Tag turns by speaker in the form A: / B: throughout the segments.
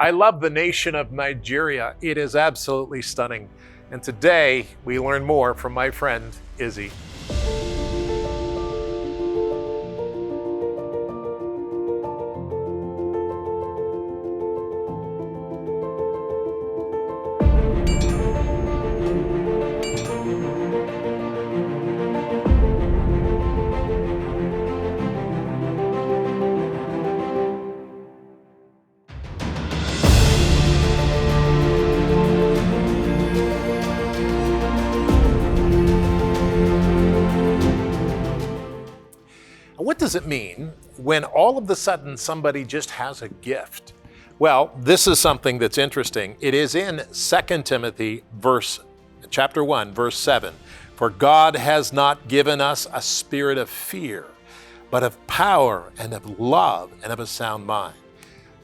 A: I love the nation of Nigeria. It is absolutely stunning. And today we learn more from my friend, Izzy. What does it mean when all of a sudden somebody just has a gift? Well, this is something that's interesting. It is in 2 Timothy chapter 1, verse 7. For God has not given us a spirit of fear, but of power and of love and of a sound mind.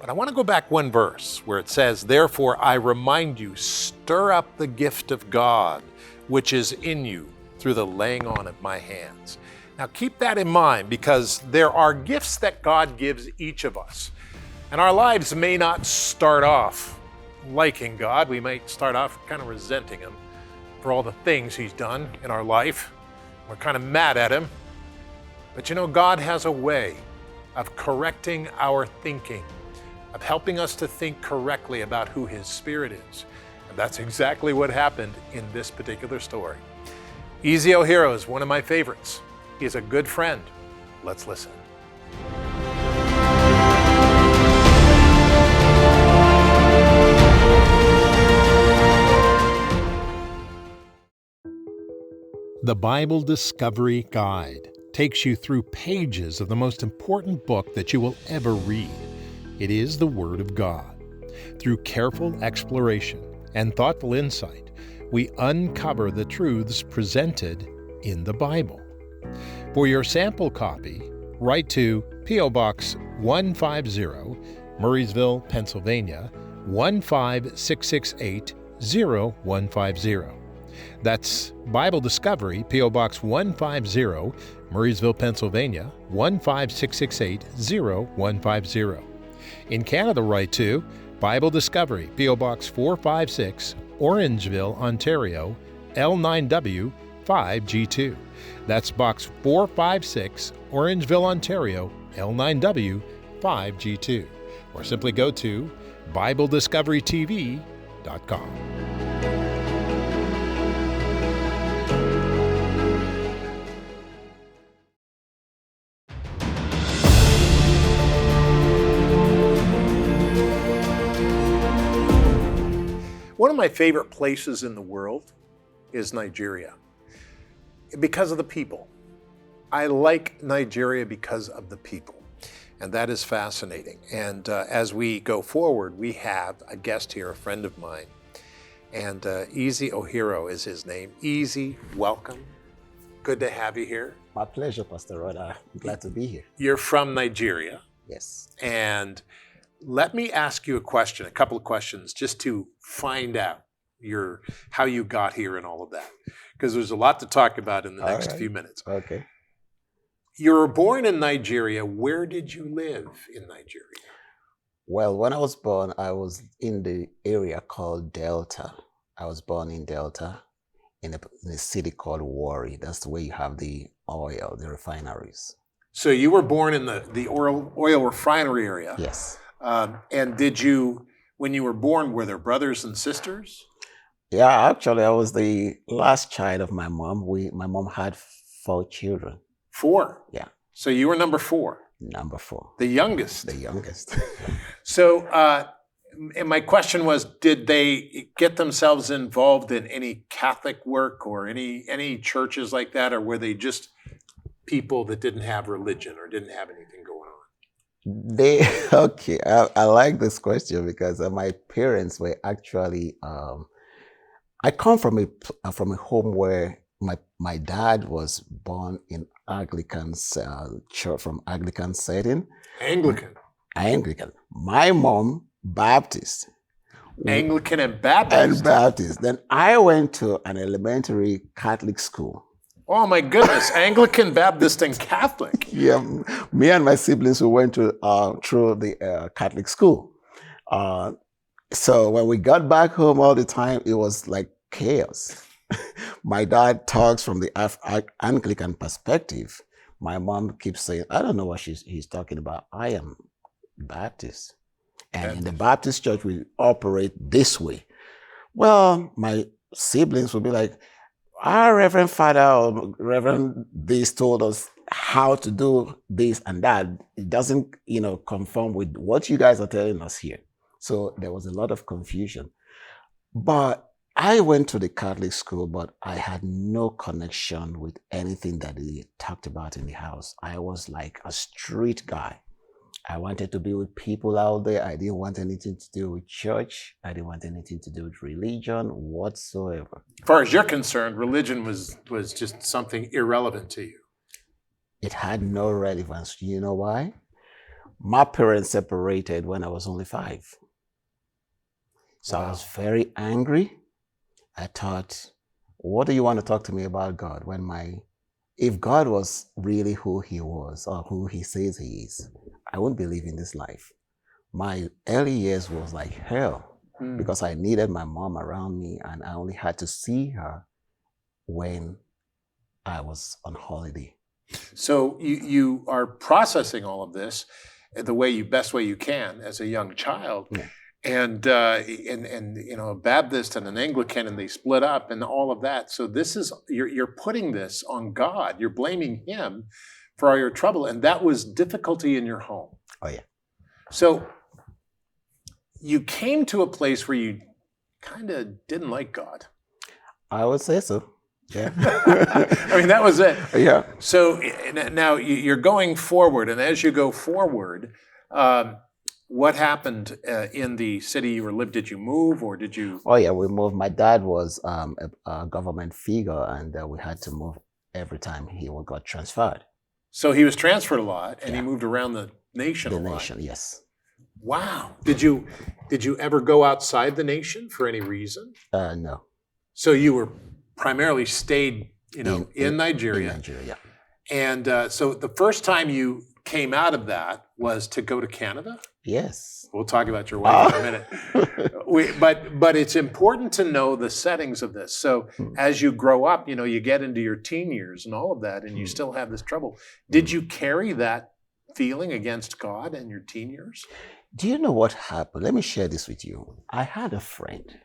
A: But I want to go back one verse where it says, therefore I remind you, stir up the gift of God, which is in you through the laying on of my hands. Now keep that in mind, because there are gifts that God gives each of us. And our lives may not start off liking God. We might start off kind of resenting him for all the things he's done in our life. We're kind of mad at him. But you know, God has a way of correcting our thinking, of helping us to think correctly about who his Spirit is. And that's exactly what happened in this particular story. Izzy Ohiro is one of my favorites. He's a good friend. Let's listen. The Bible Discovery Guide takes you through pages of the most important book that you will ever read. It is the Word of God. Through careful exploration and thoughtful insight, we uncover the truths presented in the Bible. For your sample copy, write to P.O. Box 150, Murraysville, Pennsylvania, 15668 0150. That's Bible Discovery, P.O. Box 150, Murraysville, Pennsylvania, 15668 0150. In Canada, write to Bible Discovery, P.O. Box 456, Orangeville, Ontario, L9W 5G2. That's Box 456, Orangeville, Ontario, L9W 5G2. Or simply go to BibleDiscoveryTV.com. One of my favorite places in the world is Nigeria, because of the people. I like Nigeria because of the people, and that is fascinating. And as we go forward, we have a guest here, a friend of mine, and Izzy Ohiro is his name. Izzy, welcome. Good to have you here.
B: My pleasure, Pastor Rod. I'm glad to be here.
A: You're from Nigeria.
B: Yes.
A: And let me ask you a couple of questions, just to find out how you got here and all of that, because there's a lot to talk about in the next few minutes.
B: Okay.
A: You were born in Nigeria. Where did you live in Nigeria?
B: Well, when I was born, I was in the area called Delta. I was born in Delta, in a city called Warri. That's where you have the oil, the refineries.
A: So you were born in the oil refinery area.
B: Yes.
A: And when you were born, were there brothers and sisters?
B: Yeah, actually, I was the last child of my mom. My mom had 4 children.
A: 4?
B: Yeah.
A: So you were number 4?
B: Number 4.
A: The youngest?
B: The youngest.
A: So, and my question was, did they get themselves involved in any Catholic work or any churches like that, or were they just people that didn't have religion or didn't have anything going on?
B: Okay, I like this question because my parents were actually, I come from a home where my dad was born in Anglican church, from Anglican setting.
A: Anglican.
B: My mom, Baptist.
A: Anglican and Baptist.
B: Then I went to an elementary Catholic school.
A: Oh my goodness, Anglican, Baptist, and Catholic.
B: Yeah, me and my siblings, we went through the Catholic school. So when we got back home all the time, it was like chaos. My dad talks from the Anglican perspective. My mom keeps saying, I don't know what he's talking about. I am Baptist. And in the Baptist church, we operate this way. Well, my siblings would be like, our Reverend Father or Reverend this told us how to do this and that. It doesn't, conform with what you guys are telling us here. So there was a lot of confusion. But I went to the Catholic school, but I had no connection with anything that they talked about in the house. I was like a street guy. I wanted to be with people out there. I didn't want anything to do with church. I didn't want anything to do with religion whatsoever.
A: As far as you're concerned, religion was just something irrelevant to you.
B: It had no relevance. You know why? My parents separated when I was only 5. So I was very angry. I thought, what do you want to talk to me about God if God was really who he was or who he says he is, I wouldn't be living this life. My early years was like hell because I needed my mom around me and I only had to see her when I was on holiday.
A: So you are processing all of this the best way you can as a young child.
B: Yeah.
A: And a Baptist and an Anglican, and they split up and all of that. So this is you're putting this on God. You're blaming him for all your trouble, and that was difficulty in your home.
B: Oh yeah.
A: So you came to a place where you kind of didn't like God.
B: I would say so. Yeah.
A: I mean, that was it.
B: Yeah.
A: So now you're going forward, and as you go forward, what happened in the city you lived? Did you move or did you?
B: Oh yeah, we moved. My dad was a government figure, and we had to move every time he got transferred.
A: So he was transferred a lot, and he moved around the nation a lot.
B: The nation, yes.
A: Wow. Did you ever go outside the nation for any reason?
B: No.
A: So you were primarily stayed, in Nigeria.
B: In Nigeria, yeah.
A: And so the first time you came out of that was to go to Canada?
B: Yes.
A: We'll talk about your wife in a minute. But it's important to know the settings of this. So as you grow up, you get into your teen years and all of that, and you still have this trouble. Did you carry that feeling against God in your teen years?
B: Do you know what happened? Let me share this with you. I had a friend,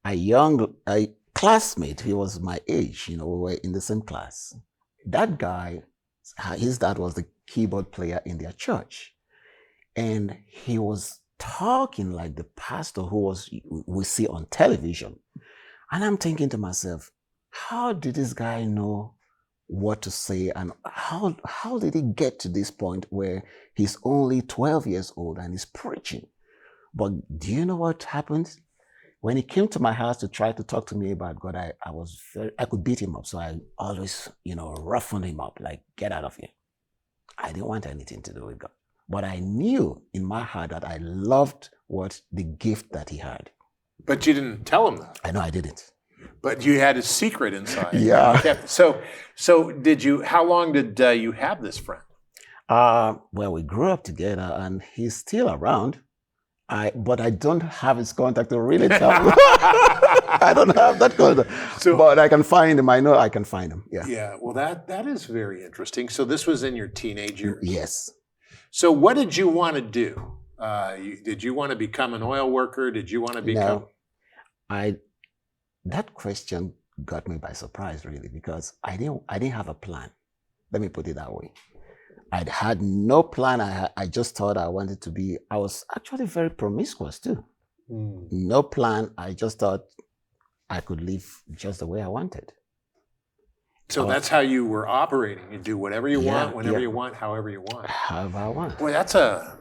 B: a classmate. He was my age. We were in the same class. That guy, his dad was the keyboard player in their church. And he was talking like the pastor we see on television. And I'm thinking to myself, how did this guy know what to say? And how did he get to this point where he's only 12 years old and he's preaching? But do you know what happened? When he came to my house to try to talk to me about God, I could beat him up. So I always, roughened him up, like, get out of here. I didn't want anything to do with God. But I knew in my heart that I loved the gift that he had.
A: But you didn't tell him that.
B: I know I didn't.
A: But you had a secret inside.
B: Yeah.
A: So how long did you have this friend?
B: Well, we grew up together and he's still around. But I don't have his contact to really tell him. I don't have that contact. But I can find him. I know I can find him. Yeah.
A: Yeah. Well, that is very interesting. So this was in your teenage years.
B: Yes.
A: So what did you want to do? Did you want to become an oil worker? Did you want to become?
B: No. That question got me by surprise, really, because I didn't have a plan. Let me put it that way. I had no plan. I just thought I wanted to be. I was actually very promiscuous too. No plan. I just thought I could live just the way I wanted.
A: So that's how you were operating. You do whatever you want, whenever you want, however you want.
B: However I want.
A: Boy, that's a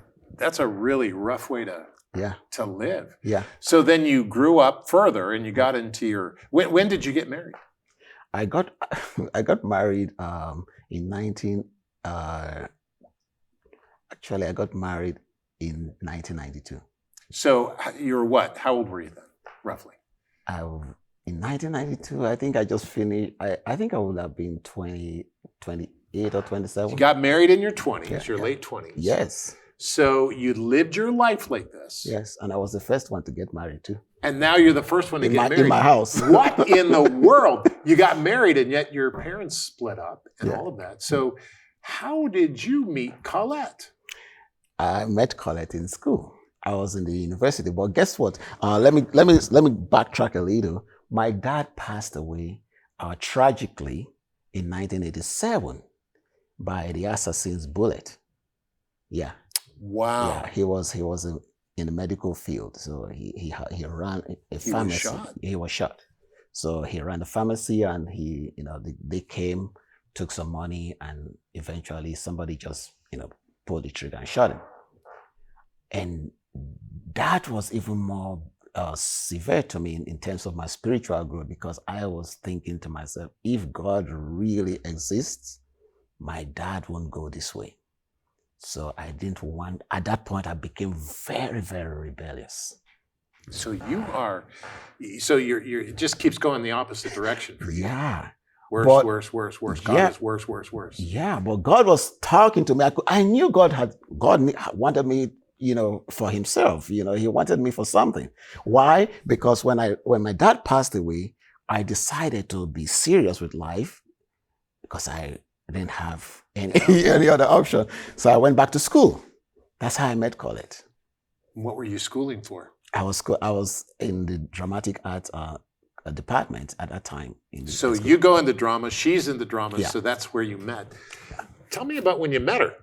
A: really rough way to live.
B: Yeah.
A: So then you grew up further and you got into your. When did you get married?
B: I got married in 19. Actually, I got married in 1992. So
A: you're what? How old were you then, roughly?
B: In 1992, I think I just finished. I think I would have been 28 or 27.
A: You got married in your 20s, your late 20s.
B: Yes.
A: So you lived your life like this.
B: Yes, and I was the first one to get married too.
A: And now you're the first one to get married.
B: In my house.
A: What in the world? You got married and yet your parents split up and all of that. So how did you meet Colette?
B: I met Colette in school. I was in the university, but guess what? Let me backtrack a little. My dad passed away tragically in 1987 by the assassin's bullet. Yeah.
A: Wow.
B: Yeah, he was in the medical field, so he ran a pharmacy. He was shot. So he ran a pharmacy, and they came, took some money, and eventually somebody just pulled the trigger and shot him. And that was even more severe to me in terms of my spiritual growth, because I was thinking to myself, if God really exists, my dad won't go this way. So I didn't want, at that point, I became very, very rebellious.
A: So it just keeps going the opposite direction for you.
B: Yeah.
A: Worse. God is worse.
B: Yeah, but God was talking to me. I knew God wanted me, for himself. He wanted me for something. Why? Because when my dad passed away, I decided to be serious with life because I didn't have any other option. So I went back to school. That's how I met Colette.
A: What were you schooling for?
B: I was in the dramatic arts department at that time.
A: So you go into drama, she's in the drama,
B: Yeah.
A: So that's where you met. Tell me about when you met her.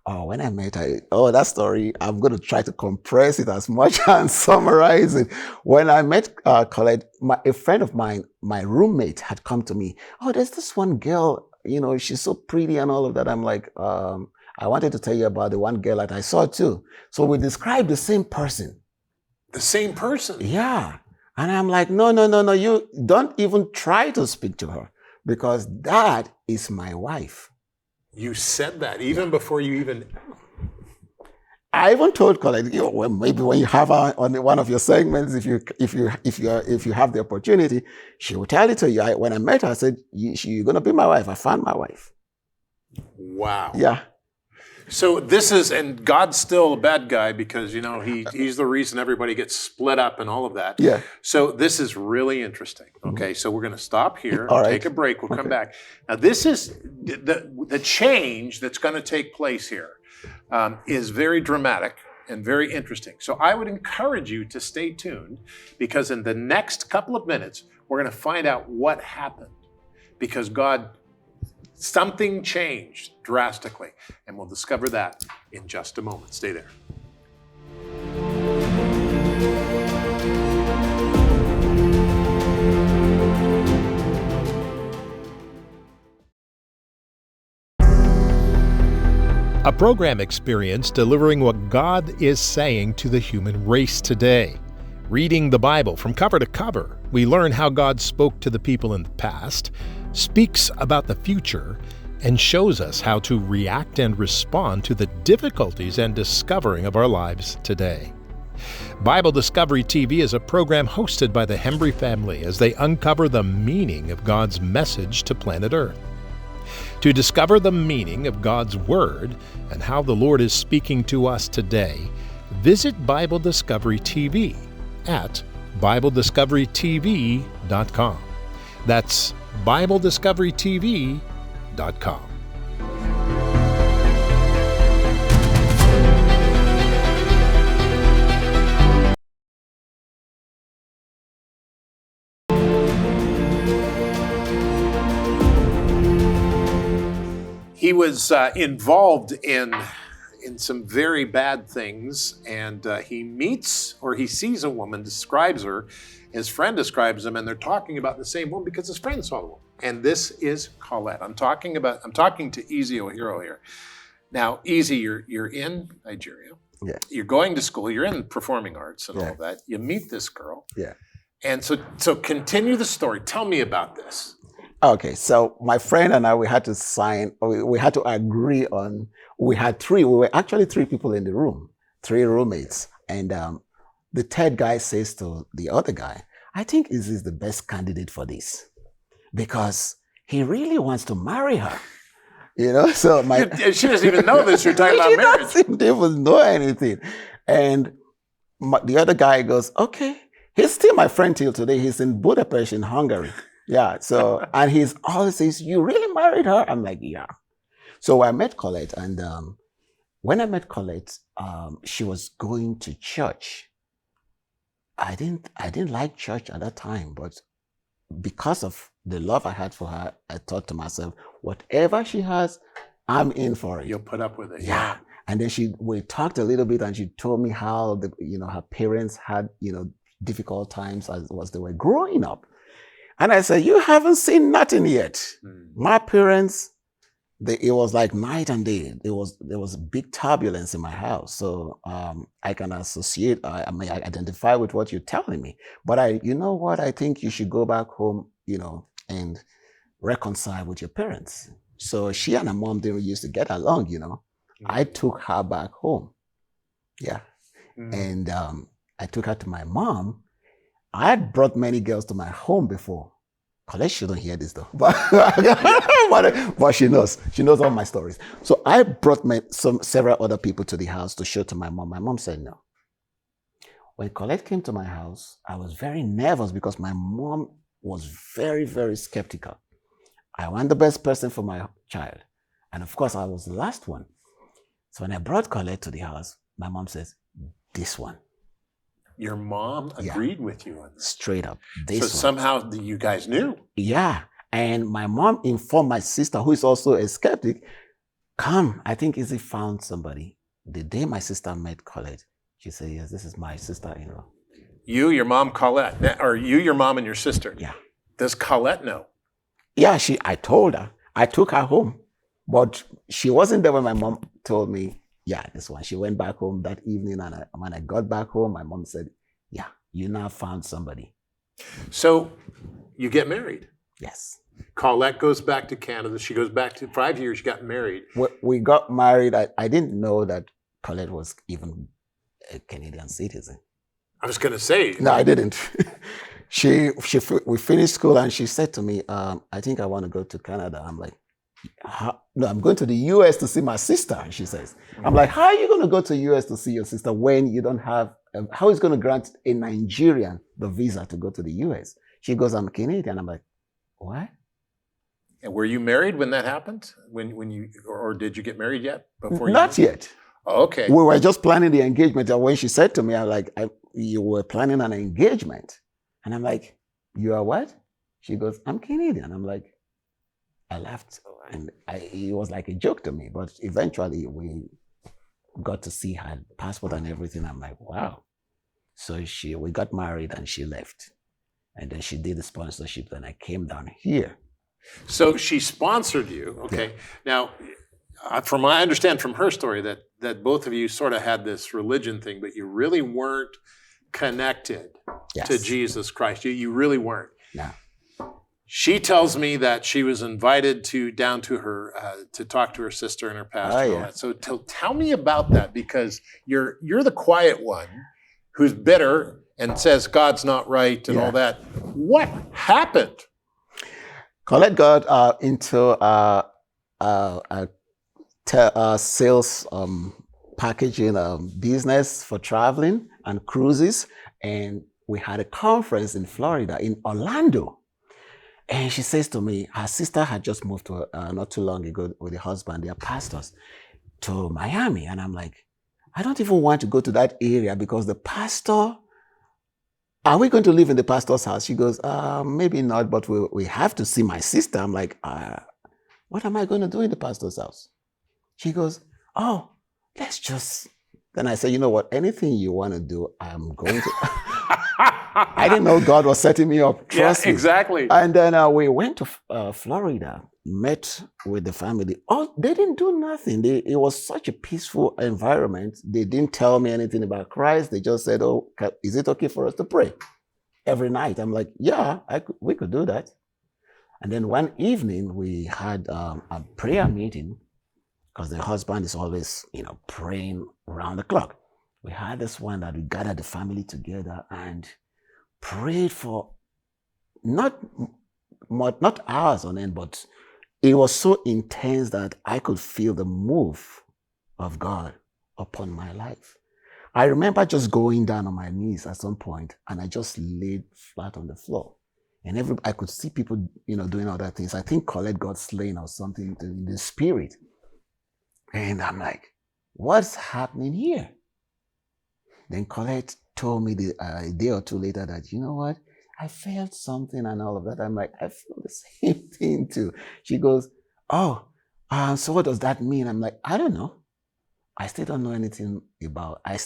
B: Oh, when I met her, that story, I'm going to try to compress it as much and summarize it. When I met Colette, a friend of mine, my roommate, had come to me. Oh, there's this one girl, she's so pretty and all of that. I'm like, I wanted to tell you about the one girl that I saw too. So we described the same person.
A: The same person?
B: Yeah. And I'm like, no, you don't even try to speak to her, because that is my wife.
A: You said that even before you even...
B: I even told Colette, maybe when you have her on one of your segments, if you have the opportunity, she will tell it to you. When I met her, I said, you're going to be my wife. I found my wife.
A: Wow.
B: Yeah.
A: So and God's still a bad guy because, he's the reason everybody gets split up and all of that.
B: Yeah.
A: So this is really interesting. Okay, so we're going to stop here,
B: All right.
A: Take a break, we'll come back. Now this is, the change that's going to take place here is very dramatic and very interesting. So I would encourage you to stay tuned, because in the next couple of minutes, we're going to find out what happened, because something changed drastically, and we'll discover that in just a moment. Stay there. A program experience delivering what God is saying to the human race today. Reading the Bible from cover to cover, we learn how God spoke to the people in the past, speaks about the future, and shows us how to react and respond to the difficulties and discovering of our lives today. Bible Discovery TV is a program hosted by the Hembry family as they uncover the meaning of God's message to planet Earth. To discover the meaning of God's Word and how the Lord is speaking to us today, visit Bible Discovery TV at BibleDiscoveryTV.com. That's BibleDiscoveryTV.com. He was involved in some very bad things, and he sees a woman, describes her, his friend describes him, and they're talking about the same woman because his friend saw the woman. And this is Colette. I'm talking to Izzy Ohiro here. Now, Izzy, you're in Nigeria.
B: Yeah.
A: You're going to school. You're in performing arts and all of that. You meet this girl.
B: Yeah.
A: And so continue the story. Tell me about this.
B: Okay, so my friend and I, we had to agree on, we were actually three people in the room, three roommates. And the third guy says to the other guy, I think Izzy is the best candidate for this because he really wants to marry her. So
A: She doesn't even know this. You're talking about
B: she
A: marriage.
B: doesn't even know anything. And the other guy goes, okay, he's still my friend till today. He's in Budapest in Hungary. Yeah. So, and he's always says, you really married her? I'm like, yeah. So I met Colette, and when I met Colette, she was going to church. I didn't like church at that time, but because of the love I had for her, I thought to myself, whatever she has, I'm in for it.
A: You'll put up with it.
B: Yeah. And then we talked a little bit, and she told me how her parents had, difficult times as they were growing up. And I said, you haven't seen nothing yet. My parents, it was like night and day. There was big turbulence in my house. So I can associate, I identify with what you're telling me. But you know what? I think you should go back home, and reconcile with your parents. So she and her mom didn't used to get along, I took her back home. Yeah. And I took her to my mom. I had brought many girls to my home before. Colette shouldn't hear this though. But she knows. She knows all my stories. So I brought several other people to the house to show to my mom. My mom said no. When Colette came to my house, I was very nervous because my mom was very, very skeptical. I want the best person for my child. And of course, I was the last one. So when I brought Colette to the house, my mom says, this one.
A: Your mom agreed with you on that?
B: Straight up.
A: So somehow you guys knew?
B: Yeah. And my mom informed my sister, who is also a skeptic, come, I think Izzy found somebody. The day my sister met Colette, she said, yes, this is my sister-in-law.
A: You, your mom, Colette, or you, your mom, and your sister?
B: Yeah.
A: Does Colette know?
B: Yeah, I told her. I took her home. But she wasn't there when my mom told me, yeah, this one. She went back home that evening, and when I got back home, my mom said, yeah, you now found somebody.
A: So you get married?
B: Yes.
A: Colette goes back to Canada. She goes back to 5 years, she got married.
B: We got married. I didn't know that Colette was even a Canadian citizen.
A: I was going to say.
B: No, I didn't. We finished school, and she said to me, I think I want to go to Canada. I'm like, no, I'm going to the US to see my sister, she says. I'm like, how are you going to go to the US to see your sister when you don't have, how is going to grant a Nigerian the visa to go to the US? She goes, I'm Canadian. I'm like, what?
A: And were you married when that happened? When you, or did you get married yet?
B: Not yet.
A: Oh, okay.
B: We were just planning the engagement. And when she said to me, I'm like, you were planning an engagement. And I'm like, you are what? She goes, I'm Canadian. I'm like, I laughed, and it was like a joke to me. But eventually, we got to see her passport and everything. I'm like, wow. So we got married, and she left. And then she did the sponsorship, and I came down here.
A: So she sponsored you, okay? Yeah. Now, from what I understand from her story, that both of you sort of had this religion thing, but you really weren't connected to Jesus Christ. You really weren't.
B: No.
A: She tells me that she was invited down to her to talk to her sister and her pastor. And all that. So tell me about that, because you're the quiet one who's bitter and says God's not right and all that. What happened?
B: Colette got into sales packaging business for traveling and cruises, and we had a conference in Florida, in Orlando. And she says to me, her sister had just moved to not too long ago with her husband, their pastors, to Miami. And I'm like, I don't even want to go to that area because the pastor, are we going to live in the pastor's house? She goes, maybe not, but we have to see my sister. I'm like, what am I going to do in the pastor's house? She goes, oh, let's just, then I said, you know what, anything you want to do, I'm going to. I didn't know God was setting me up. Trust me.
A: Exactly.
B: And then we went to Florida, met with the family. Oh, they didn't do nothing. It was such a peaceful environment. They didn't tell me anything about Christ. They just said, oh, is it okay for us to pray every night? I'm like, yeah, we could do that. And then one evening we had a prayer meeting, because the husband is always, praying around the clock. We had this one that we gathered the family together and prayed for not hours on end, but it was so intense that I could feel the move of God upon my life. I remember just going down on my knees at some point, and I just laid flat on the floor. And I could see people, doing other things. I think Colette got slain or something in the spirit. And I'm like, what's happening here? Then Colette told me a day or two later that, you know what? I felt something and all of that. I'm like, I feel the same thing too. She goes, oh, so what does that mean? I'm like, I don't know. I still don't know anything about. I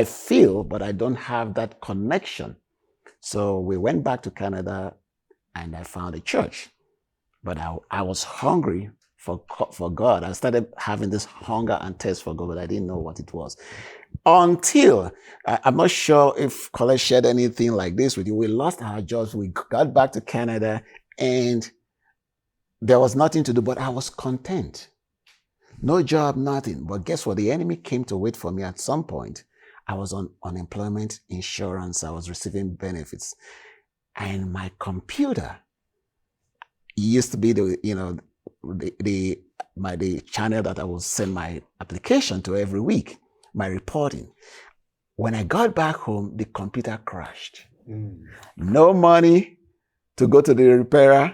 B: feel, but I don't have that connection. So we went back to Canada and I found a church. But I was hungry for God. I started having this hunger and thirst for God, but I didn't know what it was. Until, I'm not sure if Colette shared anything like this with you. We lost our jobs. We got back to Canada and there was nothing to do, but I was content. No job, nothing. But guess what? The enemy came to wait for me at some point. I was on unemployment insurance. I was receiving benefits. And my computer used to be the channel that I would send my application to every week, my reporting. When I got back home, the computer crashed. No money to go to the repairer,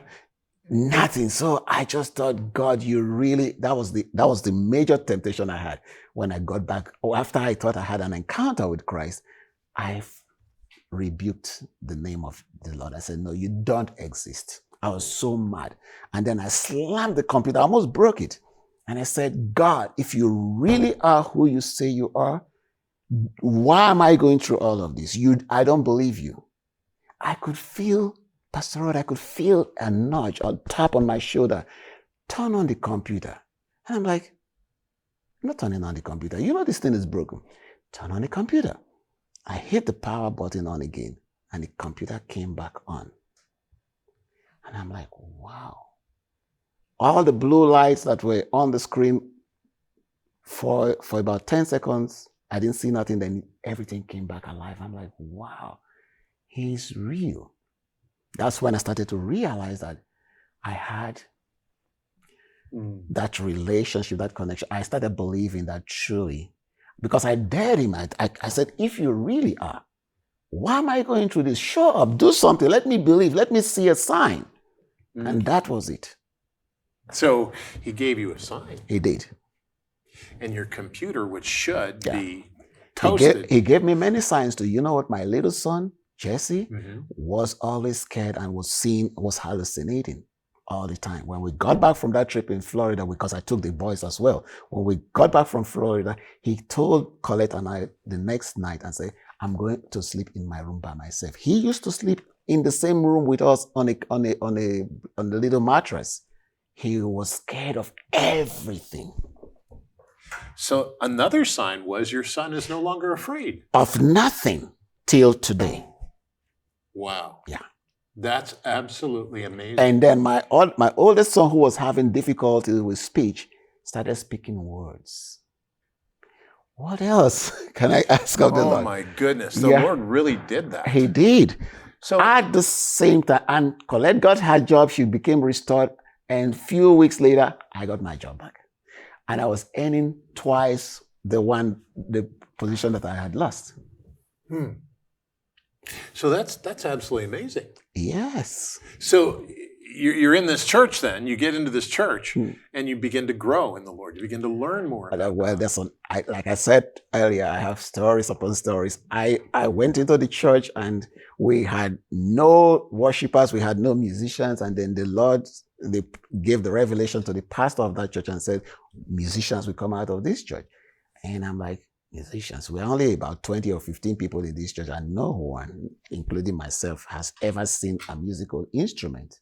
B: nothing. So I just thought, God, that was the major temptation I had when I got back. After I thought I had an encounter with Christ, I rebuked the name of the Lord. I said, no, you don't exist. I was so mad. And then I slammed the computer, I almost broke it. And I said, God, if you really are who you say you are, why am I going through all of this? I don't believe you. I could feel, Pastor Rod, I could feel a nudge or tap on my shoulder. Turn on the computer. And I'm like, I'm not turning on the computer. You know this thing is broken. Turn on the computer. I hit the power button on again, and the computer came back on. And I'm like, wow. All the blue lights that were on the screen for about 10 seconds, I didn't see nothing. Then everything came back alive. I'm like, wow, he's real. That's when I started to realize that I had that relationship, that connection. I started believing that truly, because I dared him. I said, if you really are, why am I going through this? Show up, do something. Let me believe. Let me see a sign. And that was it.
A: So he gave you a sign.
B: He did.
A: And your computer, which should be toasted.
B: He gave me many signs too. You know what? My little son, Jesse, was always scared and was hallucinating all the time. When we got back from that trip in Florida, because I took the boys as well, when we got back from Florida, he told Colette and I the next night and said, I'm going to sleep in my room by myself. He used to sleep in the same room with us on the little mattress. He was scared of everything.
A: So another sign was your son is no longer afraid.
B: Of nothing till today.
A: Wow.
B: Yeah.
A: That's absolutely amazing.
B: And then my oldest son, who was having difficulty with speech, started speaking words. What else can I ask of the Lord?
A: Oh my goodness. The Lord really did that.
B: He did. So at the same time, and Colette got her job, she became restored, and few weeks later, I got my job back. And I was earning twice the position that I had lost.
A: So that's absolutely amazing.
B: Yes.
A: So you're in this church then, you get into this church and you begin to grow in the Lord. You begin to learn more.
B: Well, like I said earlier, I have stories upon stories. I went into the church and we had no worshipers, we had no musicians, and then the Lord, they gave the revelation to the pastor of that church and said, musicians will come out of this church. And I'm like, musicians? We're only about 20 or 15 people in this church, and no one, including myself, has ever seen a musical instrument.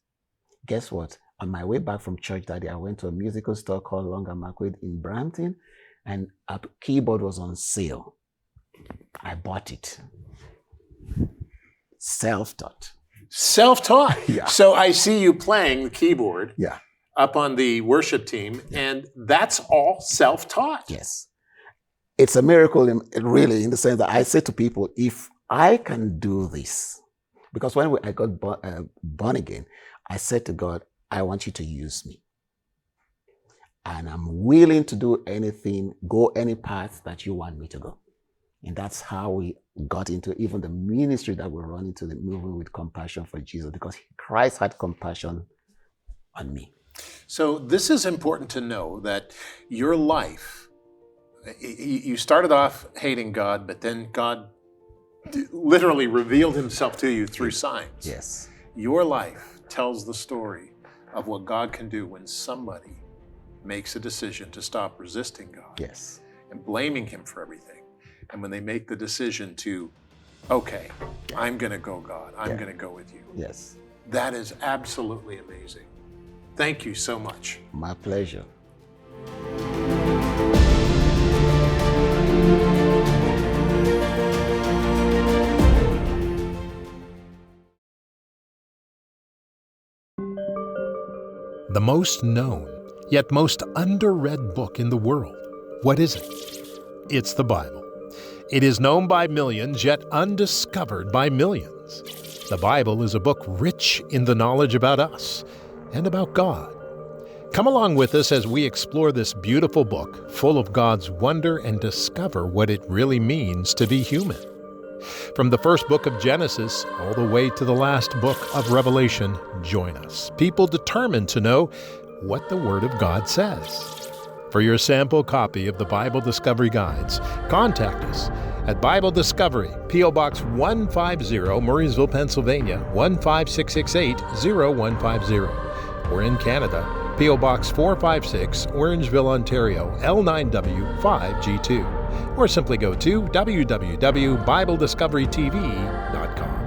B: Guess what? On my way back from church that day, I went to a musical store called Longer Marquette in Brampton, and a keyboard was on sale. I bought it. Self-taught.
A: Self-taught.
B: Yeah.
A: So I see you playing the keyboard
B: up
A: on the worship team, and that's all self-taught.
B: Yes. It's a miracle, really, in the sense that I say to people, if I can do this, because when I got born again, I said to God, I want you to use me. and I'm willing to do anything, go any path that you want me to go. And that's how we got into even the ministry that we're running to, the moving with compassion for Jesus, because Christ had compassion on me.
A: So this is important to know, that your life, you started off hating God, but then God literally revealed himself to you through signs.
B: Yes.
A: Your life tells the story of what God can do when somebody makes a decision to stop resisting God.
B: Yes.
A: And blaming him for everything. And when they make the decision to, okay, I'm going to go, God, I'm going to go with you.
B: Yes.
A: That is absolutely amazing. Thank you so much.
B: My pleasure.
A: The most known, yet most underread book in the world. What is it? It's the Bible. It is known by millions, yet undiscovered by millions. The Bible is a book rich in the knowledge about us and about God. Come along with us as we explore this beautiful book full of God's wonder and discover what it really means to be human. From the first book of Genesis all the way to the last book of Revelation, join us, people determined to know what the Word of God says. For your sample copy of the Bible Discovery Guides, contact us at Bible Discovery, P.O. Box 150, Murraysville, Pennsylvania, 15668-0150. Or in Canada, P.O. Box 456, Orangeville, Ontario, L9W5G2. Or simply go to www.BibleDiscoveryTV.com.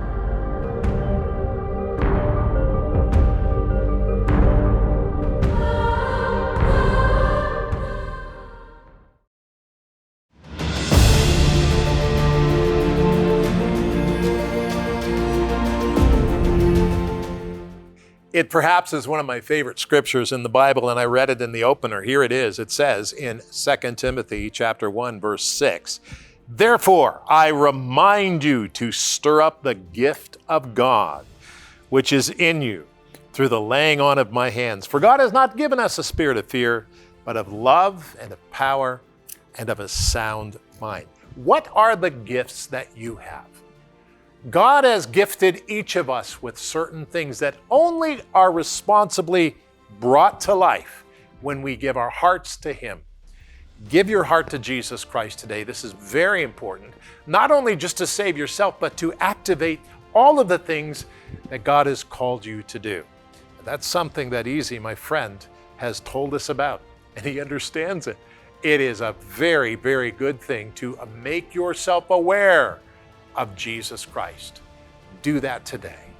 A: It perhaps is one of my favorite scriptures in the Bible, and I read it in the opener. Here it is. It says in 2 Timothy chapter 1, verse 6, "Therefore I remind you to stir up the gift of God, which is in you, through the laying on of my hands. For God has not given us a spirit of fear, but of love and of power and of a sound mind." What are the gifts that you have? God has gifted each of us with certain things that only are responsibly brought to life when we give our hearts to Him. Give your heart to Jesus Christ today. This is very important, not only just to save yourself, but to activate all of the things that God has called you to do. That's something that Izzy, my friend, has told us about, and he understands it. It is a very, very good thing to make yourself aware of Jesus Christ. Do that today.